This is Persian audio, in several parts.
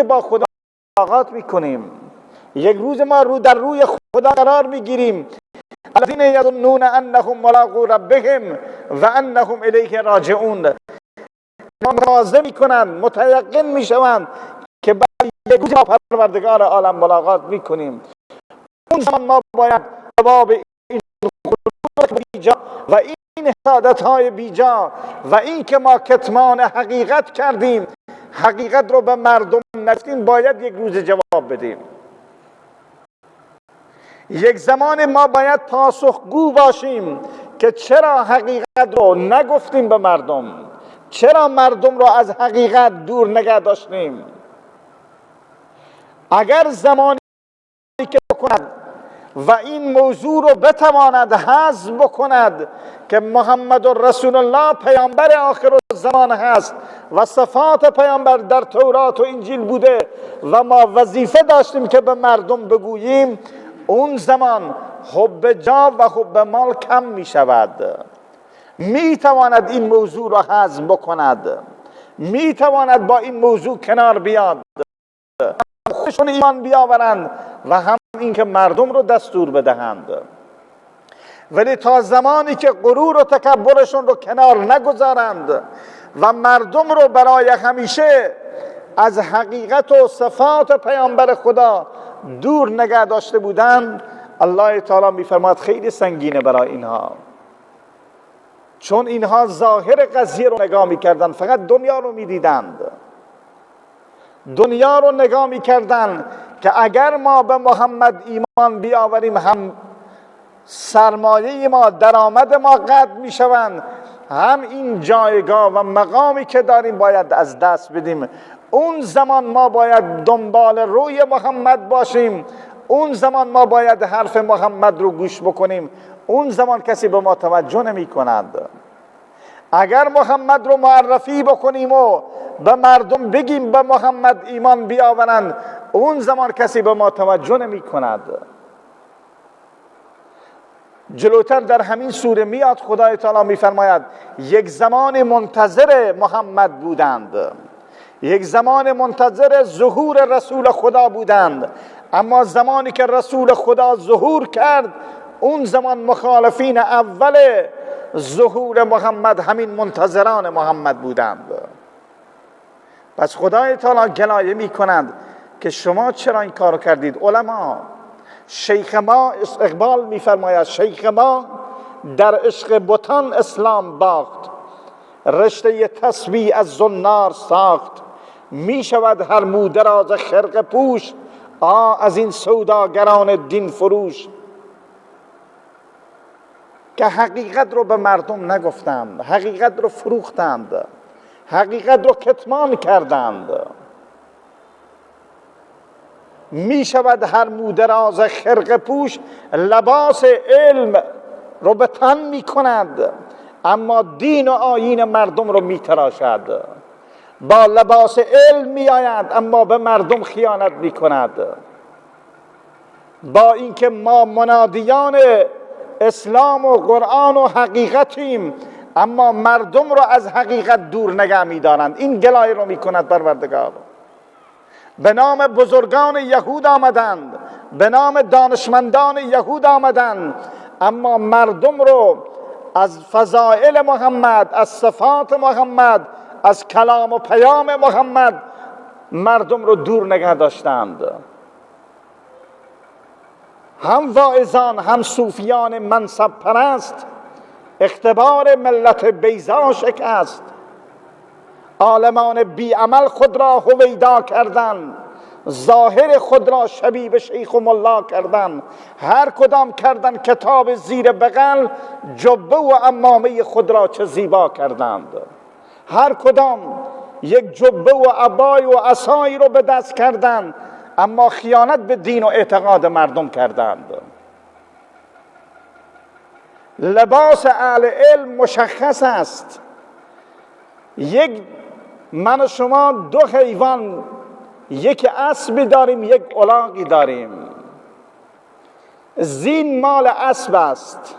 با خدا ملاقات میکنیم، یک روز ما رو در روی خدا قرار میگیریم. الذین یظنون انهم ملاقو ربهم و انهم الیه راجعون. متواضع میکنند، متیقن میشوند که بعد یک روز با پروردگار عالم ملاقات میکنیم. اون زمان ما باید جواب این خطوط بیجا و این حسادت‌های بیجا و این که ما کتمان حقیقت کردیم، حقیقت رو به مردم نگفتیم، باید یک روز جواب بدیم. یک زمان ما باید پاسخگو باشیم که چرا حقیقت رو نگفتیم به مردم، چرا مردم رو از حقیقت دور نگه داشتیم. اگر زمانی که بکند و این موضوع رو بتواند حذف بکند که محمد رسول الله پیامبر آخر الزمان هست و صفات پیامبر در تورات و انجیل بوده و ما وظیفه داشتیم که به مردم بگوییم، اون زمان حب جاه و حب مال کم می شود. می تواند این موضوع را حذف بکند، می تواند با این موضوع کنار بیاد، خودشون ایمان بیاورند و هم این که مردم رو دستور بدهند. ولی تا زمانی که غرور و تکبرشون رو کنار نگذارند و مردم رو برای همیشه از حقیقت و صفات پیامبر خدا دور نگه داشته بودند، الله تعالی میفرماد خیلی سنگینه برای اینها، چون اینها ظاهر قضیه رو نگاه میکردن، فقط دنیا رو میدیدند، دنیا رو نگاه میکردن که اگر ما به محمد ایمان بیاوریم هم سرمایه ما، درآمد ما قطع میشوند، هم این جایگاه و مقامی که داریم باید از دست بدیم. اون زمان ما باید دنبال روی محمد باشیم، اون زمان ما باید حرف محمد رو گوش بکنیم، اون زمان کسی به ما توجه نمی کند. اگر محمد رو معرفی بکنیم و به مردم بگیم به محمد ایمان بیاورند، اون زمان کسی به ما توجه نمی کند. جلوتر در همین سوره میاد خدای تعالی میفرماید یک زمان منتظر محمد بودند، یک زمان منتظر ظهور رسول خدا بودند، اما زمانی که رسول خدا ظهور کرد، اون زمان مخالفین اول ظهور محمد همین منتظران محمد بودند. پس خدای تعالی گلایه می کنند که شما چرا این کارو کردید. علما، شیخ ما اقبال می فرماید شیخ ما در عشق بتان اسلام باخت، رشته تسبیح از زنار ساخت، می شود هر مو دراز خرقه پوش، از این سوداگران دین فروش. که حقیقت رو به مردم نگفتند، حقیقت رو فروختند، حقیقت رو کتمان کردند. می شود هر مو دراز خرقه پوش، لباس علم رو به تن می کند، اما دین و آیین مردم رو می تراشد. با لباس علم می آید اما به مردم خیانت می کند. با اینکه ما منادیان اسلام و قرآن و حقیقتیم، اما مردم رو از حقیقت دور نگه می دارند. این گلایه رو می کند پروردگار. به نام بزرگان یهود آمدند، به نام دانشمندان یهود آمدند، اما مردم رو از فضائل محمد، از صفات محمد، از کلام و پیام محمد مردم رو دور نگه داشتند. هم واعظان هم صوفیان منصب پرست، اختبار ملت بیضا شکست. عالمان بی عمل خود را هویدا کردن، ظاهر خود را شبیه شیخ و ملا کردن. هر کدام کردن کتاب زیر بغل، جبه و عمامه خود را چه زیبا کردند. هر کدام یک جبه و عبای و عصایی رو به دست کردند، اما خیانت به دین و اعتقاد مردم کردند. لباس اهل علم مشخص است. من و شما دو حیوان، یک اسبی داریم، یک الاغی داریم. زین مال اسب است،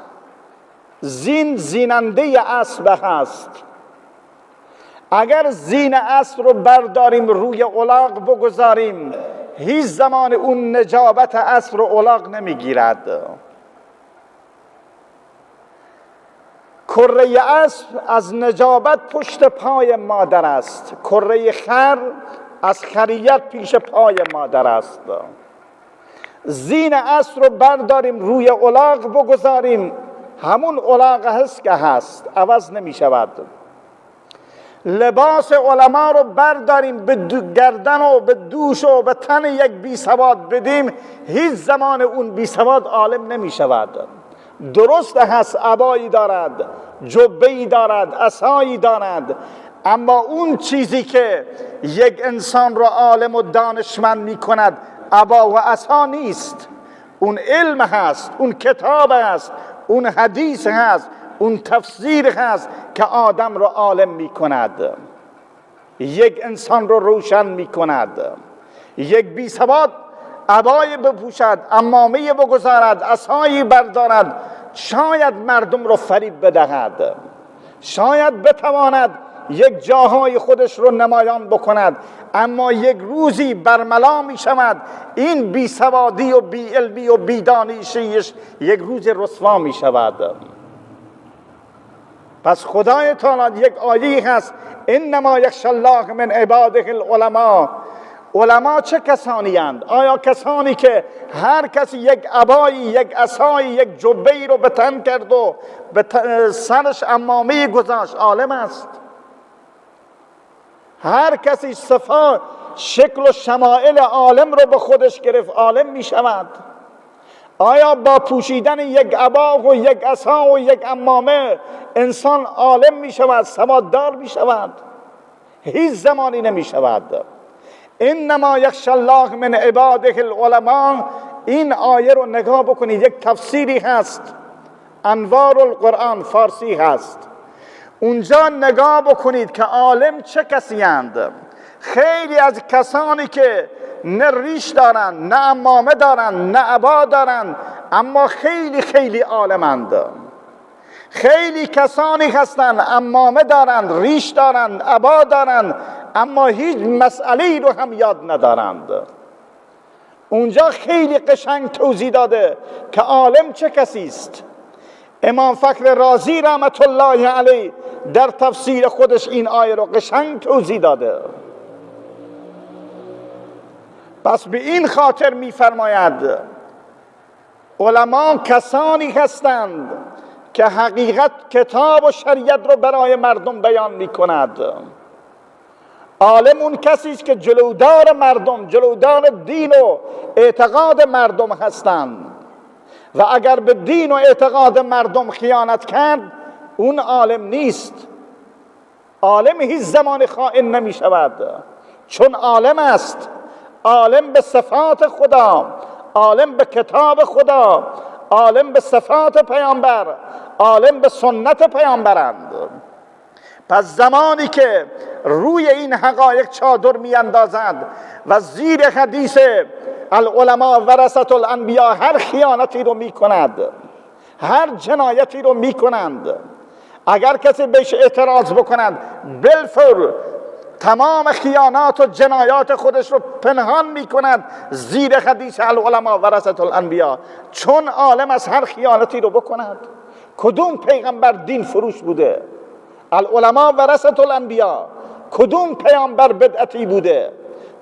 زین زیننده اسب هست. اگر زین عصر رو برداریم روی الاغ بگذاریم، هیچ زمان اون نجابت عصر و الاغ نمیگیرد. کره اسب از نجابت پشت پای مادر است، کره خر از خریت پیش پای مادر است. زین اسب رو برداریم روی الاغ بگذاریم، همون الاغ هست که هست، عوض نمی شود. لباس علما رو برداریم به گردن و به دوش و به تن یک بی سواد بدیم، هیچ زمان اون بی سواد عالم نمی شود. درست هست عبایی دارد، جبه‌ای دارد، عصایی دارد، اما اون چیزی که یک انسان را عالم و دانشمند می کند عبا و عصا نیست. اون علم هست، اون کتاب هست، اون حدیث هست، اون تفسیر هست که آدم را عالم می کند، یک انسان را روشن می کند. یک بی سواد عبای بپوشد، عمامه بگذارد، عصایی بردارد، شاید مردم رو فریب بدهد، شاید بتواند یک جاهای خودش رو نمایان بکند، اما یک روزی برملا می شود این بی سوادی و بی علمی و بی دانشیش یک روز رسوا می شود. پس خدای تعالی یک آیه هست انما یخشی الله من عباده العلماء. علما چه کسانی اند؟ آیا کسانی که هر کسی یک عبایی، یک عصایی، یک جبه‌ای رو به تن کرد و به سرش عمامه گذاشت عالم است؟ هر کسی صفات شکل و شمائل عالم رو به خودش گرفت عالم می شود؟ آیا با پوشیدن یک عبا و یک عصا و یک عمامه انسان عالم می شود، سواددار می شود؟ هیچ زمانی نمی شود. انما یخشی الله من عباده العلماء. این آیه رو نگاه بکنید، یک تفسیری هست، انوار القرآن فارسی هست، اونجا نگاه بکنید که عالم چه کسی اند. خیلی از کسانی که نه ریش دارن، نه عمامه دارن، نه عبا دارن، اما خیلی خیلی عالمند. خیلی کسانی هستن عمامه دارن، ریش دارن، عبا دارن، اما هیچ مسئله‌ای رو هم یاد ندارند. اونجا خیلی قشنگ توضیح داده که عالم چه کسی است. امام فخر رازی رحمت الله علیه در تفسیر خودش این آیه رو قشنگ توضیح داده. پس به این خاطر می‌فرماید علما کسانی هستند که حقیقت کتاب و شریعت رو برای مردم بیان می‌کند. عالم اون کسی است که جلودار مردم، جلودار دین و اعتقاد مردم هستند و اگر به دین و اعتقاد مردم خیانت کرد اون عالم نیست. عالم هیچ زمان خائن نمی شود، چون عالم است. عالم به صفات خدا، عالم به کتاب خدا، عالم به صفات پیامبر، عالم به سنت پیامبرند. پس زمانی که روی این حقایق چادر می اندازد و زیر حدیث العلماء ورثة الانبیاء هر خیانتی رو می کند، هر جنایتی رو می کنند، اگر کسی بهش اعتراض بکند بالفور تمام خیانات و جنایات خودش رو پنهان می کند زیر حدیث العلماء ورثة الانبیاء، چون عالم از هر خیانتی رو بکند. کدوم پیغمبر دین فروش بوده؟ العلماء ورثة الانبیاء. کدوم پیامبر بدعتی بوده؟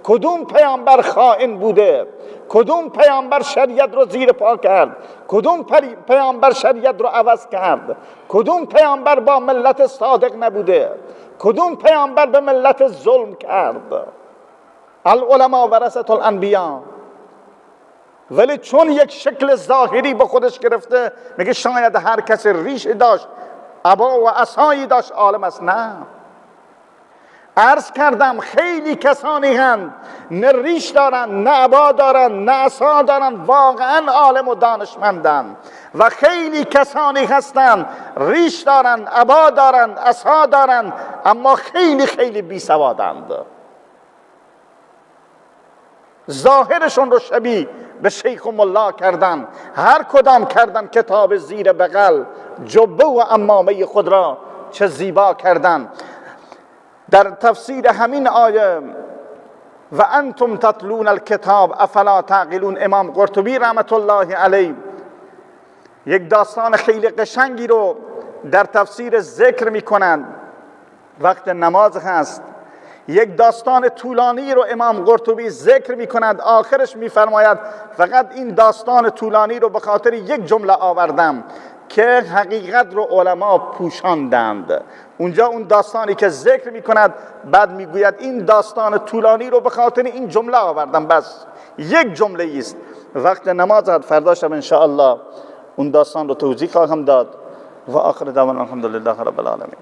کدوم پیامبر خائن بوده؟ کدوم پیامبر شریعت رو زیر پا کرد؟ کدوم پیامبر شریعت رو عوض کرد؟ کدوم پیامبر با ملت صادق نبوده؟ کدوم پیامبر به ملت ظلم کرد؟ العلماء ورثة الانبیاء. ولی چون یک شکل ظاهری به خودش گرفته میگه شاید هر کس ریش داشت، عبا و عصایی داشت عالم است. نه، عرض کردم خیلی کسانی هستند نه ریش دارن، نه عبا دارن، نه عصا دارن، واقعا عالم و دانشمندن. و خیلی کسانی هستند ریش دارن، عبا دارن، عصا دارن، اما خیلی خیلی بی سوادند. ظاهرشون رو شبیه به شیخ و ملا کردن، هر کدام کردن کتاب زیر بغل، جبه و عمامه خود را چه زیبا کردن. در تفسیر همین آیه و انتم تتلون الکتاب افلا تعقلون، امام قرطبی رحمت الله علیه یک داستان خیلی قشنگی رو در تفسیر ذکر میکنند. وقت نماز هست، یک داستان طولانی رو امام قرطبی ذکر میکند، آخرش میفرماید فقط این داستان طولانی رو به خاطر یک جمله آوردم که حقیقت رو علما پوشاندند. اونجا اون داستانی که ذکر میکند بعد میگوید این داستان طولانی رو به خاطر این جمله آوردم، بس یک جمله است. وقت نماز هست، فردا شب انشاءالله اون داستان رو توضیح خواهم داد. و آخر دعوانا الحمدلله رب العالمین.